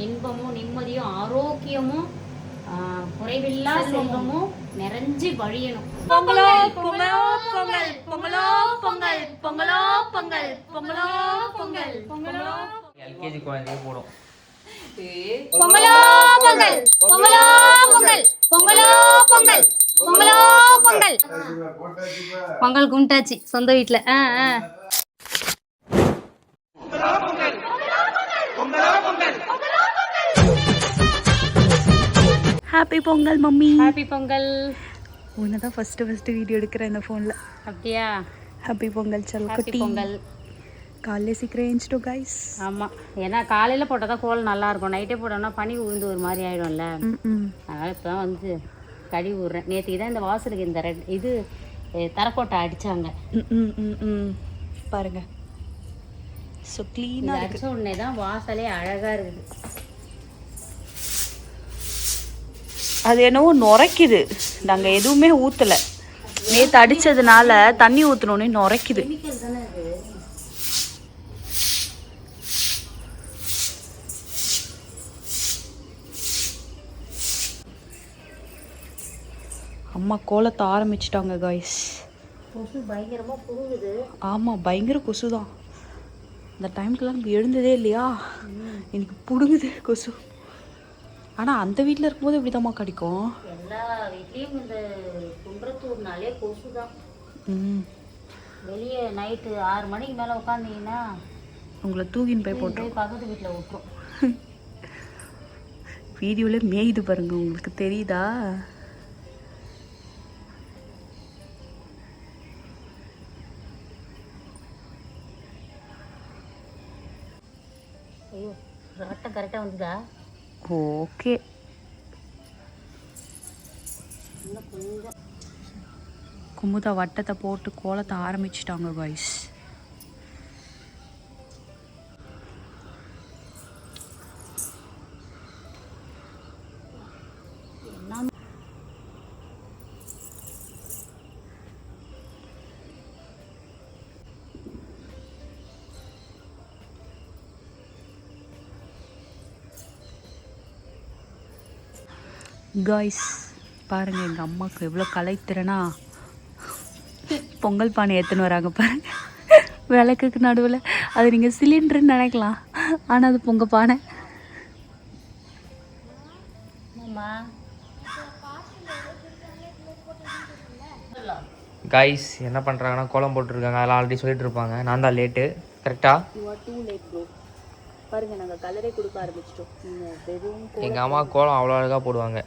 இன்பமும் நிம்மதியும் ஆரோக்கியமும் குறைவில்லா செல்வமும் நிறைஞ்சு வழியணும். பொங்கலோ பொங்கலோ பொங்கல், பொங்கலோ பொங்கல், பொங்கலோ பொங்கல், பொங்கலோ பொங்கல், பொங்கலோ. எல்கேஜி குழந்தையே போடும். பொங்கலோ பொங்கல், பொங்கலோ பொங்கல், பொங்கலோ பொங்கல், பொங்கலோ பொங்கல். பொங்கல் கும்பிட்டாச்சு சொந்த வீட்டுல. Happy Pongal mummy. Happy Pongal. உன்னதான் ஃபர்ஸ்ட் வீடியோ எடுக்கிறேன் இந்த ஃபோனில். அப்படியா? Happy Pongal happy Pongal. காலையில் சீக்கிரம் எழுந்துட்டோம் கைஸ். ஆமாம், ஏன்னா காலையில் போட்டால் தான் கோலம் நல்லாயிருக்கும். நைட்டே போட்டோம்னா பனி உழுந்து ஒரு மாதிரி ஆகிடும்ல. அதனால் இப்போ தான் வந்து கழுவி விட்றேன். நேற்றுக்கு தான் இந்த வாசலுக்கு இந்த இது தரக்கோட்டை அடித்தாங்க. பாருங்க, ஸோ க்ளீனாக அடித்த உடனே தான் வாசலே அழகாக இருக்குது. அது என்னவோ நுரைக்குது. நாங்கள் எதுவுமே ஊற்றலை. நேற்று அடித்ததுனால தண்ணி ஊற்றினோன்னே நுரைக்குது. அம்மா கோலத்தை ஆரம்பிச்சிட்டாங்க காய்ஸ். கொசு பயங்கரமாக புழுகுது. ஆமாம், பயங்கர கொசு தான். இந்த டைமுக்கெல்லாம் நம்ம எழுந்ததே இல்லையா, எனக்கு பிடுங்குது கொசு. ஆனால் அந்த வீட்டில் இருக்கும்போது இப்படி தான்மா கிடைக்கும். எல்லா வீட்லேயும் இந்த குன்றத்தூர்னாலே கொசு தான். வெளியே நைட்டு 6 மணிக்கு மேலே உட்காந்தீங்கன்னா உங்களை தூக்கின்னு போய் போட்டு பக்கத்து வீட்டில் விட்டுரும். வீடியோவில் மேயுது பாருங்க, உங்களுக்கு தெரியுதா? ஐயோ, ரட்டம் கரெக்டாக வந்துதா? ஓகே. குமுதா வட்டத்தை போட்டு கோலத்தை ஆரம்பிச்சிட்டாங்க காய்ஸ். காய்ஸ் பாருங்கள், எங்கள் அம்மாவுக்கு எவ்வளோ கலைத்திறனா பொங்கல் பானை எடுத்துன்னு வராங்க பாருங்க. விளக்குக்கு நடுவில் அது நீங்கள் சிலிண்டருன்னு நினைக்கலாம், ஆனால் அது பொங்கல் பானை. காய்ஸ் என்ன பண்ணுறாங்கன்னா கோலம் போட்டுருக்காங்க. அதெல்லாம் ஆல்ரெடி சொல்லிட்டு இருப்பாங்க. நான் தான் லேட்டு. கரெக்டாக பாருங்க, நாங்கள் கலரே கொடுக்க ஆரம்பிச்சிட்டோம். எங்கள் அம்மா கோலம் அவ்வளோ அழகாக போடுவாங்க.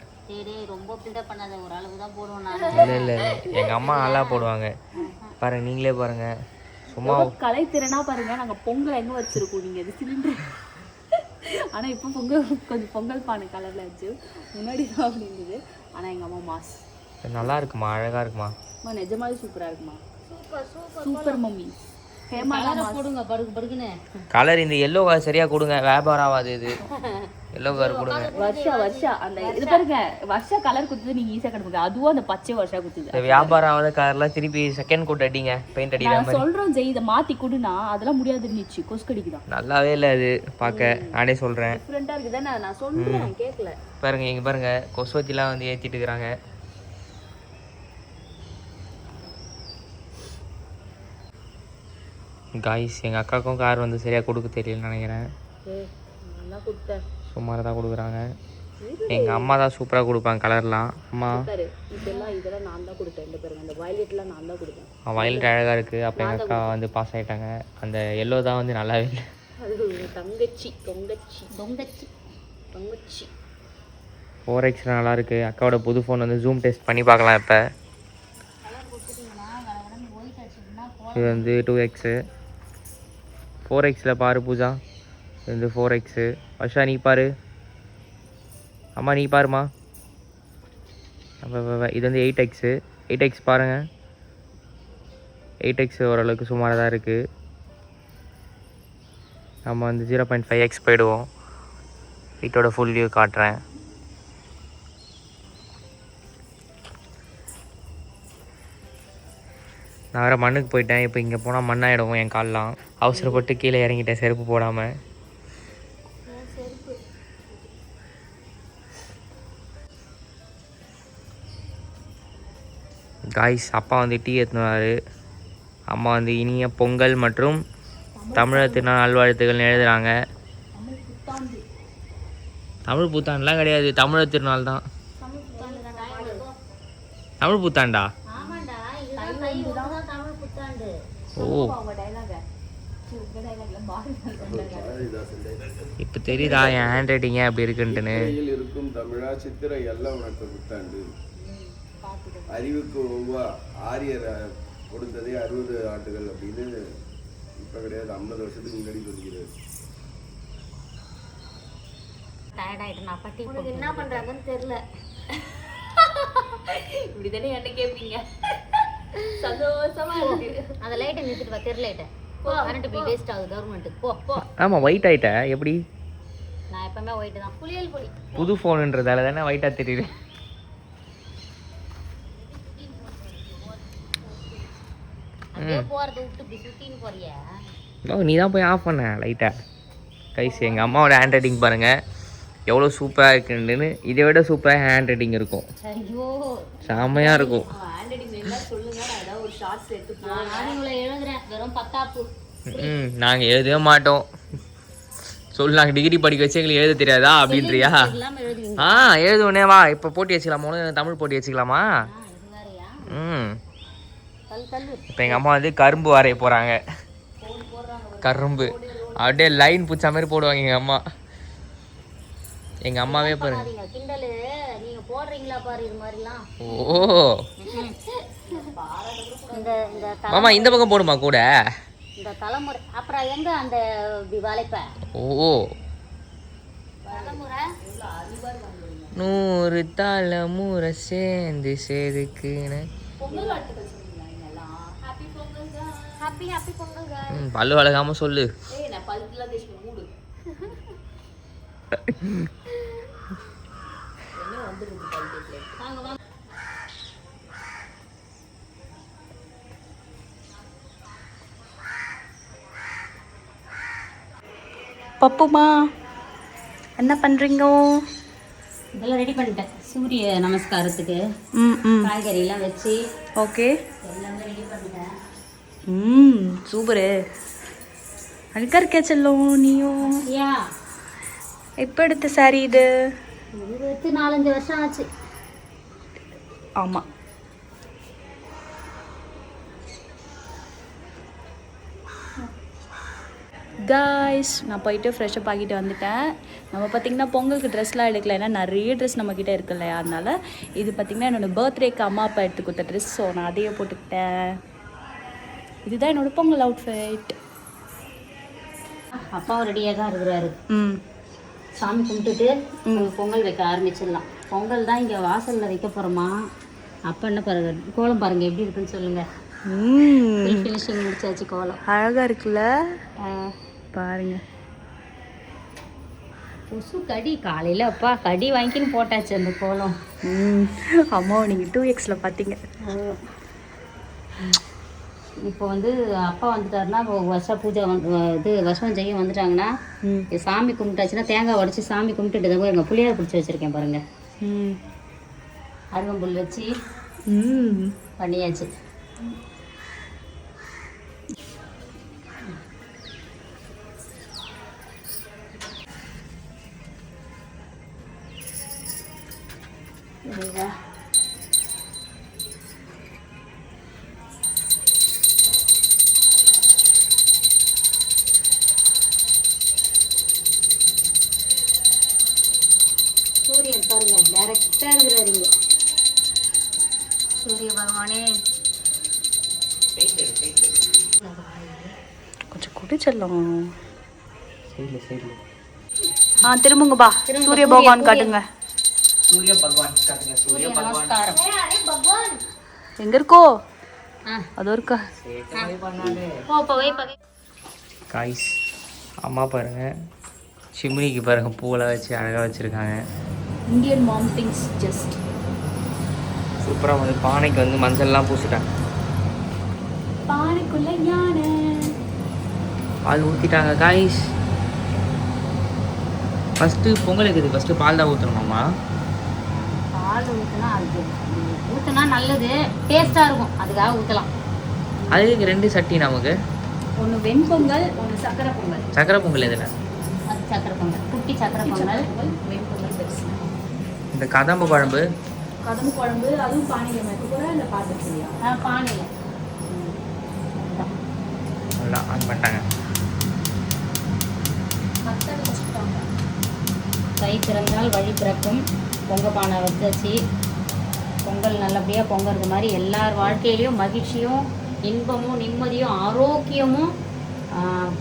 ரொம்ப பில்டப் பண்ணாத, ஒரு அளவுக்கு தான் போடுவோம். இல்லை எங்கள் அம்மா நல்லா போடுவாங்க. பாருங்கள், நீங்களே பாருங்கள். சும்மா கலைத்திறனா பாருங்கள். நாங்கள் பொங்கல் எங்கே வச்சுருக்கோம், நீங்கள் அது சிலிண்டர். ஆனால் இப்போ பொங்கல் கொஞ்சம் பொங்கல் பானை கலரில் இருந்துச்சு, முன்னாடி தான் அப்படி இருந்தது. ஆனால் எங்கள் அம்மா மாஸ் நல்லா இருக்குமா, அழகாக இருக்குமா? நிஜமாவே சூப்பராக இருக்குமா. Super mummy. போடுங்க படுக்குன்னு கலர் இந்த எல்லோ கலர் சரியாக கொடுங்க, வியாபாரம் ஆகாது. இது எல்லோ கலர் கொடுங்க. வருஷா அந்த இது பாருங்க, வருஷா கலர் குத்துது, நீங்கள் ஈஸியாக கண்டுபிடிங்க. அதுவும் அந்த பச்சை வருஷா குத்துது. வியாபாரம் ஆகாத கலர்லாம் திருப்பி செகண்ட் கோட் அடிங்க, பெயிண்ட் அடிக்கிற மாதிரி. சொல்கிறோம் ஜெய், இதை மாற்றி கொடுனா அதெல்லாம் முடியாதுன்னு கொசு கடிக்குதான். நல்லாவே இல்லை அது பார்க்க. நானே சொல்கிறேன், டிஃப்ரெண்ட்டாக இருக்குது தானே. நான் சொல்கிறேன் கேட்கல. பாருங்க, இங்கே பாருங்க, கொசு வச்சிலாம் வந்து ஏற்றிட்டு இருக்கிறாங்க. காய்ஸ் எங்கள் அக்காவுக்கும் கார் வந்து சரியாக கொடுக்க தெரியலன்னு நினைக்கிறேன். சுமாராக தான் கொடுக்குறாங்க. எங்கள் அம்மா தான் சூப்பராக கொடுப்பாங்க கலர்லாம். அம்மா இதெல்லாம் நான் தான் கொடுத்தேன். இந்த பாருங்க, அந்த வயலட்லாம் நான் தான் கொடுத்தேன். வயலட் அழகாக இருக்குது. அப்போ எங்கள் அக்கா வந்து பாஸ் ஆகிட்டாங்க. அந்த எல்லோ தான் வந்து நல்லாவே இல்லை. அது தங்கச்சி தொங்கச்சி தொங்கச்சி தொங்கச்சி 4X நல்லாயிருக்கு. அக்காவோட புது ஃபோன் வந்து ஜூம் டெஸ்ட் பண்ணி பார்க்கலாம். இப்போ இது வந்து 2X. 4Xல பாரு பூஜா, இது வந்து 4X. வர்ஷா நீ பாரு. அம்மா நீ பாருமா. இது வந்து 8X. 8X பாருங்கள். 8X ஓரளவுக்கு சுமாராக தான் இருக்குது. நம்ம வந்து 0.5X போயிடுவோம். வீட்டோட ஃபுல் வியூ காட்டுறேன். நான் வேறு மண்ணுக்கு போயிட்டேன். இப்போ இங்கே போனால் மண்ணாயிடும் என் கால்லாம். அவசரப்பட்டு கீழே இறங்கிட்டேன் செருப்பு போடாமல். காய்ஸ் அப்பா வந்து டீ எடுத்துனாரு. அம்மா வந்து இனிய பொங்கல் மற்றும் தமிழர் திருநாள் நல்வாழ்த்துக்கள் எழுதுகிறாங்க. தமிழ் புத்தாண்டுலாம் கிடையாது, தமிழர் திருநாள் தான். தமிழ் புத்தாண்டா? ஓ இப்போ தெரியுதா என் ஹேண்ட் ரைட்டிங்கே அப்படி இருக்குன்ட்டுன்னு. இருக்கும் தமிழா சித்திரை எல்லாம் உனக்கு புத்தாண்டு. அறிவுக்கு ஒவ்வொரு ஆரியர் கொடுத்ததே 60 ஆண்டுகள் அப்படின்னு இப்போ கிடையாது, 50 வருஷத்துக்கு முன்னாடி சொல்கிறது. என்ன பண்றாங்கன்னு தெரியல. இப்படிதானே என்ன கேட்பீங்க? சந்தோஷமா இருக்கு. அந்த லைட்டை நிறுத்திட்டு வா, தெரு லைட்டை. கரண்ட் பில் வேஸ்ட் ஆகுது கவர்மெண்ட்டுக்கு. போ போ. ஆமாம் ஒயிட் ஆகிட்ட எப்படி? நான் எப்பவுமே ஒயிட் தான். புளியல் பொடி. புது ஃபோனுன்றதால தானே ஒயிட்டாக தெரியுது. அப்படியே போறது விட்டு இப்படி சுத்தின்னு போறியா? நீ தான் போய் ஆஃப் பண்ண லைட்டாக. கைஸ் எங்கள் அம்மாவோட ஹேண்ட் ரைட்டிங் பாருங்கள் எவ்வளோ சூப்பராக இருக்குன்னு. இதை விட சூப்பராக ஹேண்ட் ரைட்டிங் இருக்கும். ஐயோ செம்மையாக இருக்கும். சொல்லுங்க, நான் ஏதாவது ஒரு ஷார்ட்ஸ் எடுத்து நான் இவ்வளோ எழுதுறேன், வெறும் பத்தாப்பு. நாங்கள் எழுதவே மாட்டோம். சொல்லு, நாங்கள் டிகிரி படிக்க வச்சு எங்களுக்கு எழுத தெரியாதா அப்படின்றியா? இல்லாம எழுதுவீங்க. எழுதுவனே வா, இப்போ போட்டி வச்சுக்கலாமா? தமிழ் போட்டி வச்சுக்கலாமா? இது வேறயா? இப்போ எங்கள் அம்மா வந்து கரும்பு வரைய போகிறாங்க. கரும்பு அப்படியே லைன் பிடிச்ச மாதிரி போடுவாங்க எங்கள் அம்மா. எங்கள் அம்மாவே பாருங்க. கிண்டலு நீங்க போடுறீங்களா பாரு இது மாதிரிலாம். ஓ இந்த மாமா இந்த பக்கம் போடுமா கூட இந்த தலைமுறை. அப்புறம் எங்க அந்த வளைப்ப? ஓ தலைமுறை 100 தலைமுறை சேர்ந்து செதுக்குன்னு. பொங்கல் வாழ்த்துக்கள் சொல்லுங்களா எல்லாம்? Happy Pongal guys. Happy happy Pongal guys. பல்லு வளர்க்காம சொல்லு. நான் பல்லுலாம் தேய்ச்சி மூடு. என்ன வந்துருக்கு பல் தேய்ச்சி? வாங்க வாங்க. பப்புமா என்ன பண்றீங்க? இதெல்லாம் ரெடி பண்ணிட்டேன் சூரிய நமஸ்காரத்துக்கு. காய்கறி எல்லாம் வச்சு ஓகே, எல்லாமே ரெடி பண்ணிட்டேன். சூப்பரு. அழகா இருக்கே செல்லும் நீயும். யா எப்போ எடுத்த சாரி இது? இது வச்சு 4-5 வருஷம் ஆச்சு. ஆமாம். காய்ஸ் நான் போயிட்டு ஃப்ரெஷ்அப் ஆகிட்டு வந்துட்டேன். நம்ம பார்த்திங்கன்னா பொங்கலுக்கு ட்ரெஸ்லாம் எடுக்கல, ஏன்னா நிறைய ட்ரெஸ் நம்மக்கிட்ட இருக்கு இல்லையா, அதனால் இது பார்த்திங்கன்னா என்னோடய பர்த்டேக்கு அம்மா அப்பா எடுத்து கொடுத்த ட்ரெஸ். ஸோ நான் அதையே போட்டுக்கிட்டேன். இதுதான் என்னோடய பொங்கல் அவுட்ஃபிட். அப்பாவும் ரெடியாக தான் இருக்கிறாரு. சாமி கும்பிட்டுட்டு பொங்கல் வைக்க ஆரம்பிச்சிடலாம். பொங்கல் தான் இங்கே வாசலில் வைக்க போகிறோமா. அப்போ என்ன பாருங்க, கோலம் பாருங்கள் எப்படி இருக்குன்னு சொல்லுங்கள். ஃபினிஷிங் முடிச்சாச்சு. கோலம் அழகாக இருக்குல்ல பாருங்க. கொசு கடி காலையில் அப்பா கடி வாங்கிக்கின்னு போட்டாச்சு அந்த கோலம். அம்மாவை நீங்கள் 2Xல பார்த்தீங்க. இப்போ வந்து அப்பா வந்துட்டாருன்னா வருஷம் பூஜை இது வருஷம் செய்ய வந்துட்டாங்கன்னா சாமி கும்பிட்டாச்சுன்னா தேங்காய் உடச்சி சாமி கும்பிட்டுட்டு தான் எங்கள் புளியார் பிடிச்சி வச்சுருக்கேன் பாருங்கள். அருகம்புல் வச்சு பண்ணியாச்சு. சூரியன் பாருங்க டைரக்டா இருக்கிறாருங்க. சூரிய பகவானே கொஞ்சம் குடிச்சிடலாம். திரும்புங்கப்பா, சூரிய பகவான் காட்டுங்க. சூரிய பகவான் காட்டுங்க. சூரிய நமஸ்காரம். எங்க இருக்கோ அதோ இருக்கா. காய்ஸ் அம்மா பாருங்க சிம்னிக்கு பாருங்க பூவெல்லாம் வச்சு அழகாக வச்சுருக்காங்க. இந்தியன் மாம் திங்ஸ் ஜஸ்ட் சூப்பராக வந்து பானைக்கு வந்து மஞ்சள்லாம் பூசிட்டாங்க. பானைக்குள்ள யானை பால் ஊற்றிட்டாங்க. காய்ஸ் ஃபஸ்ட்டு பொங்கல் இருக்குது, ஃபஸ்ட்டு பால் தான் ஊற்றணுமாம்மா? பால் பால் ஊற்றினா அதுக்கு ஊற்றினா நல்லது, டேஸ்ட்டாக இருக்கும், அதுக்காக ஊற்றலாம். அதுக்கு 2 சட்டி நமக்கு. ஒன்று வெண்பொங்கல், ஒன்று சக்கரை பொங்கல். சக்கரை பொங்கல் எதுனா? அது சக்கரை பொங்கல், குட்டி சக்கரை பொங்கல். வெண்பொங்கல் பெருசு. இந்த கதம்பு குழம்பு, கதம்பு குழம்பு அதுவும் பானையில் வைக்க போகிறேன், இல்லை பாத்திரத்துலையா? பானையில் நல்லா ஆன் பண்ணிட்டாங்க. கை திறந்தால் வழி பிறக்கும். பொங்க பானை வச்சாச்சு. பொங்கல் நல்லபடியாக பொங்கறது மாதிரி எல்லார் வாழ்க்கையிலையும் மகிழ்ச்சியும் இன்பமும் நிம்மதியும் ஆரோக்கியமும்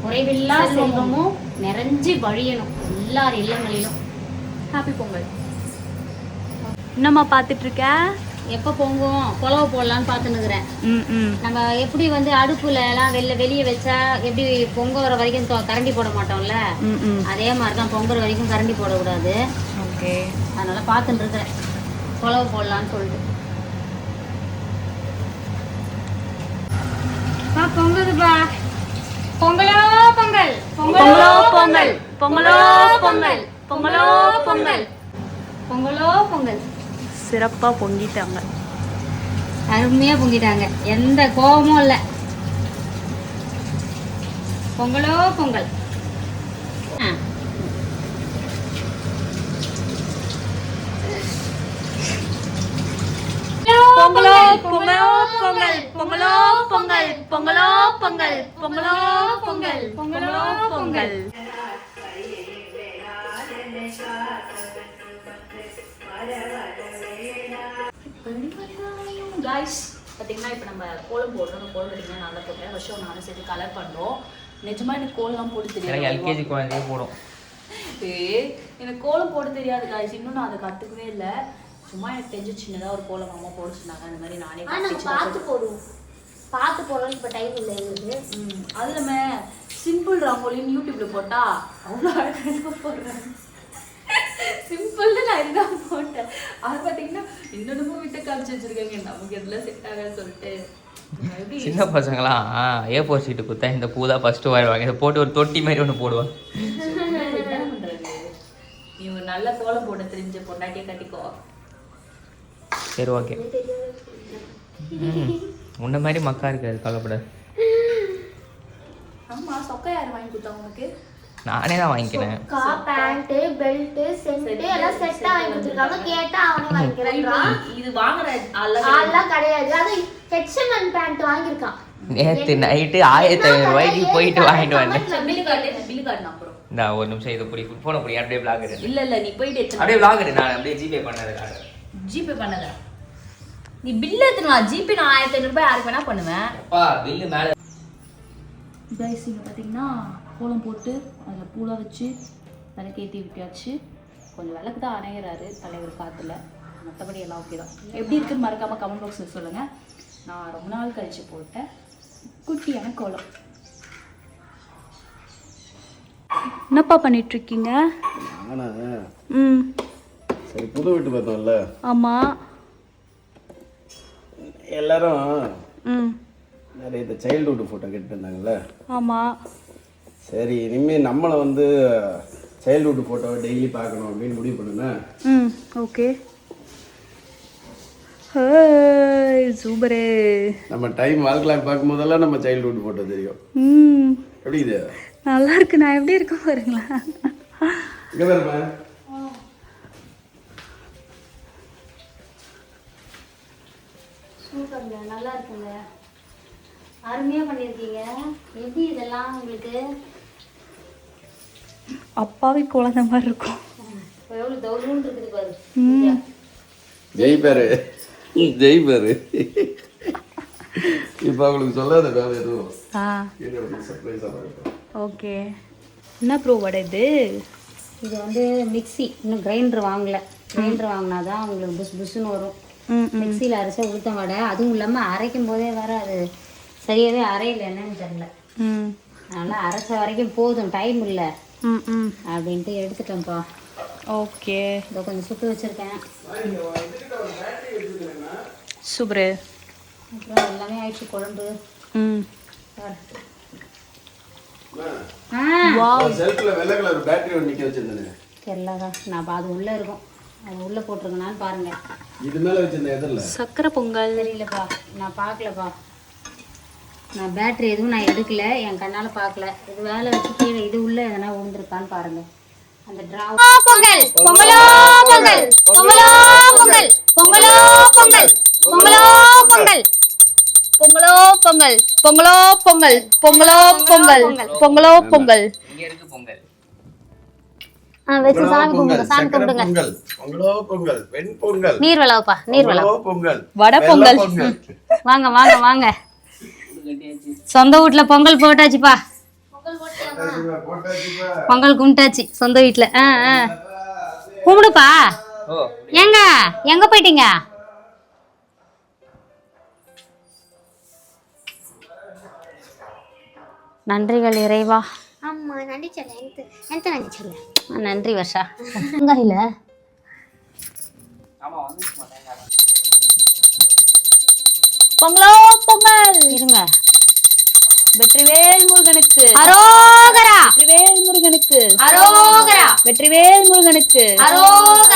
குறைவில்லா செல்வமும் நிறைஞ்சு வழியணும் எல்லார் இல்லங்களிலும். ஹாப்பி பொங்கல். என்னம்மா பார்த்துட்டு இருக்க? எப்போ பொங்கும் குழவை போடலான்னு பார்த்துன்னுக்குறேன். நம்ம எப்படி வந்து அடுப்புல எல்லாம் வெளியே வச்சா எப்படி பொங்க வர வரைக்கும் கரண்டி போட மாட்டோம்ல, அதே மாதிரி தான் பொங்குற வரைக்கும் கரண்டி போடக்கூடாது. ஓகே, அதனால பார்த்துட்டு இருக்கிறேன் குழவை போடலான்னு சொல்லிட்டு. பொங்குதுப்பா. பொங்கலோ பொங்கல், பொங்கலோ பொங்கல், பொங்கலோ பொங்கல், பொங்கலோ பொங்கல், பொங்கலோ பொங்கல். சிறப்பாக பொங்கிட்டாங்க, அருமையாக பொங்கிட்டாங்க, எந்த கோபமும் இல்லை. பொங்கலோ பொங்கல். பொங்கலோ பொங்கலோ பொங்கல், பொங்கலோ பொங்கல், பொங்கலோ பொங்கல், பொங்கலோ பொங்கல், பொங்கலோ பொங்கல். காய்ஸ் பார்த்தீங்கன்னா இப்போ நம்ம கோலம் போடுறோம். கோலம் பார்த்தீங்கன்னா நல்லா போட்டேன். வருஷம் நானும் சேர்த்து கலர் பண்ணோம். நிஜமாக எனக்கு கோலம் போட தெரியாது. எல்கேஜி குழந்தையே போடும். எனக்கு கோலம் போட தெரியாது காய்ஸ். இன்னும் நான் அதை கற்றுக்கவே இல்லை. சும்மா எனக்கு தெரிஞ்சு சின்னதாக ஒரு கோலம் அம்மா போட சொன்னாங்க. அந்த மாதிரி நானே பார்த்து போடுவோம். பார்த்து போடுறோம். இப்போ டைம் இல்லை எங்களுக்கு. அது நம்ம சிம்பிள் ரங்கோலின்னு யூடியூப்பில் போட்டால் அவ்வளோ அழகாக போடுறேன். சிம்பிள்னு நான் இதுதான் போட்டேன். அது பார்த்தீங்கன்னா இன்னொன்னும் விட்டு காமிச்சு வச்சிருக்காங்க. நமக்கு எதுலாம் செட் ஆகாதுன்னு சொல்லிட்டு. சின்ன பசங்களாம் A4 ஷீட்டு கொடுத்தா இந்த பூ தான் ஃபஸ்ட்டு வருவாங்க. இதை போட்டு ஒரு தொட்டி மாதிரி ஒன்று போடுவாங்க. என்ன பண்ணுறது? நீ ஒரு நல்ல கோலம் போட தெரிஞ்ச பொண்டாட்டியை கட்டிக்கோ. சரி, ஓகே. உன்ன மாதிரி மக்கா இருக்காது, கவலைப்படாது. ஆமாம், சொக்கா யார் வாங்கி கொடுத்தா உனக்கு? நானே தான் வாங்கிக்கிறேன். பேண்ட், பெல்ட், சென்ட் எல்லாம் செட்டா வாங்கி கொடுத்துருக்காங்க. கேட்டா அவனே வாங்கிக்கிறான். இது வாங்குற அதெல்லாம் கிடையாது. அது H&M பேண்ட் வாங்கியிருக்கான். நேற்று நைட்டு 1500 ரூபாய்க்கு போயிட்டு வாங்கிட்டு வந்தேன். பில்லு கார்டு அப்புறம் இந்த ஒரு நிமிஷம் இதை பிடி போன பிடி அப்படியே விளாக் எடு. இல்லை நீ போயிட்டு அப்படியே விளாக் எடு. நான் அப்படியே ஜிபே பண்ணது காட்டுறேன். ஜிபே பண்ணதா? நீ பில் எடுத்துனா ஜிபே நான் 1500 ரூபாய் யாருக்கு வேணா பண்ணுவேன். அப்பா பில்லு மேலே. கைஸ் இங்கே பார்த்தீங்கன்னா கோலம் போட்டு அதில் பூலாம் வச்சு விளக்கேற்றி விட்டியாச்சு. கொஞ்சம் விளக்கு தான் அணையிறாரு தலைவர் காற்றுல. மற்றபடி எல்லாம் ஓகே தான். எப்படி இருக்குன்னு மறக்காமல் கமெண்ட் பாக்ஸில் சொல்லுங்கள். நான் ரொம்ப நாள் கழித்து போட்டேன் குட்டியான கோலம். என்னப்பா பண்ணிகிட்ருக்கீங்க? ஆனா ம், சரி, புது வீட்டு பார்த்தோம்ல, ஆமாம். எல்லாரும் ம், நிறைய இந்த சைல்டுஹுட் ஃபோட்டோ கேட்டு இருந்தாங்கல்ல. ஆமாம். சரி, இனிமேல் நம்மளை வந்து சைல்டுஹுட் ஃபோட்டோவை டெய்லி பார்க்கணும் அப்படின்னு முடிவு பண்ணுனேன். ம், ஓகே. சூப்பரு. நம்ம டைம் வாழ்க்கலாம் பார்க்கும்போதெல்லாம் நம்ம சைல்டுஹுட் ஃபோட்டோ தெரியும். ம், எப்படி இது? நல்லா இருக்கு. நான் எப்படி இருக்கேன் பாருங்களேன். இங்கே பாருமா. சூப்பர்ங்க, நல்லா இருக்குங்க, அருமையாக பண்ணியிருக்கீங்க. எப்படி இதெல்லாம் உங்களுக்கு? அப்பாவி குழந்தை மாதிரி இருக்கும். எவ்வளோ தௌர்னு இருக்குது பாரு. ஜெயிப்பாரு, ஜெயிப்பாரு. இப்போ அவங்களுக்கு சொல்லாத வேலை எதுவும். சர்ப்ரைஸாக இருக்கும். ஓகே. என்ன ப்ரோ வடை இது? இது வந்து மிக்ஸி. இன்னும் கிரைண்டர் வாங்கலை. கிரைண்டர் வாங்கினா தான் உங்களுக்கு புஷ் புஷ்ஷுன்னு வரும். மிக்சியில் அரைச்சா உளுத்தம் வடை. அதுவும் இல்லாமல் அரைக்கும் போதே வேறு அது சரியாகவே அரையில என்னன்னு தெரியல. அதனால் அரைச்ச வரைக்கும் போதும், டைம் இல்லை அப்படின்ட்டு எடுத்துட்டேன்ப்பா. ஓகே. இதை கொஞ்சம் சுட்டு வச்சுருக்கேன். சூப்பரு. அப்புறம் எல்லாமே ஆயிடுச்சு. குழம்பு செல்ஃபில் வெள்ளை கலர் பேட்டரி ஒன்று நிற்க வச்சுருந்தேன். தெரியலதா, நான் அது உள்ளே இருக்கும். அது உள்ளே போட்டிருக்கனான்னு பாருங்க. இது மேல வச்சிருந்த எதிரில் சக்கரை பொங்கல். தெரியலப்பா, நான் பார்க்கலப்பா. நான் பேட்டரி எதுவும் நான் எடுக்கல, என் கண்ணால் பார்க்கல. இது வேலை வச்சு கீழே இது உள்ள எதனா விழுந்துருக்கான்னு பாருங்க. அந்த டிராவ் பொங்கல் பொங்கலோ பொங்கல் பொங்கலோ பொங்கல் பொங்கலோ பொங்கல் பொங்கலோ பொங்கல் பொங்கலோ பொங்கல் பொங்கலோ பொங்கல் பொங்கலோ பொங்கல் பொங்கலோ பொங்கல். இங்க இருக்கு பொங்கல். வச்சு சாமி கும்பிடுங்க, சாமி கும்பிடுங்க. பொங்கல் பொங்கலோ பொங்கல் வெண் பொங்கல் நீர் விளவுப்பா, நீர் விளவு. பொங்கல் வடை பொங்கல். வாங்க வாங்க வாங்க, சொந்த வீட்டுல பொங்கல் போட்டாச்சுப்பா. பொங்கல் கும்பிட்டாச்சு சொந்த வீட்டுல. கும்பிடுப்பா. ஓ ஏங்க எங்க போயிட்டீங்க? நன்றிகள் இறைவா. அம்மா நன்றி சொல்ல எந்த நன்றி சொல்ல நன்றி வர்ஷா. வெங்காயில ஆமா வந்துச்சு மாட்டேங்க. பொங்கலோ பொங்கல். இருங்க. வெற்றிவேல் முருகனுக்கு அரோகரா, வெற்றிவேல் முருகனுக்கு அரோகரா, வெற்றிவேல் முருகனுக்கு அரோகரா.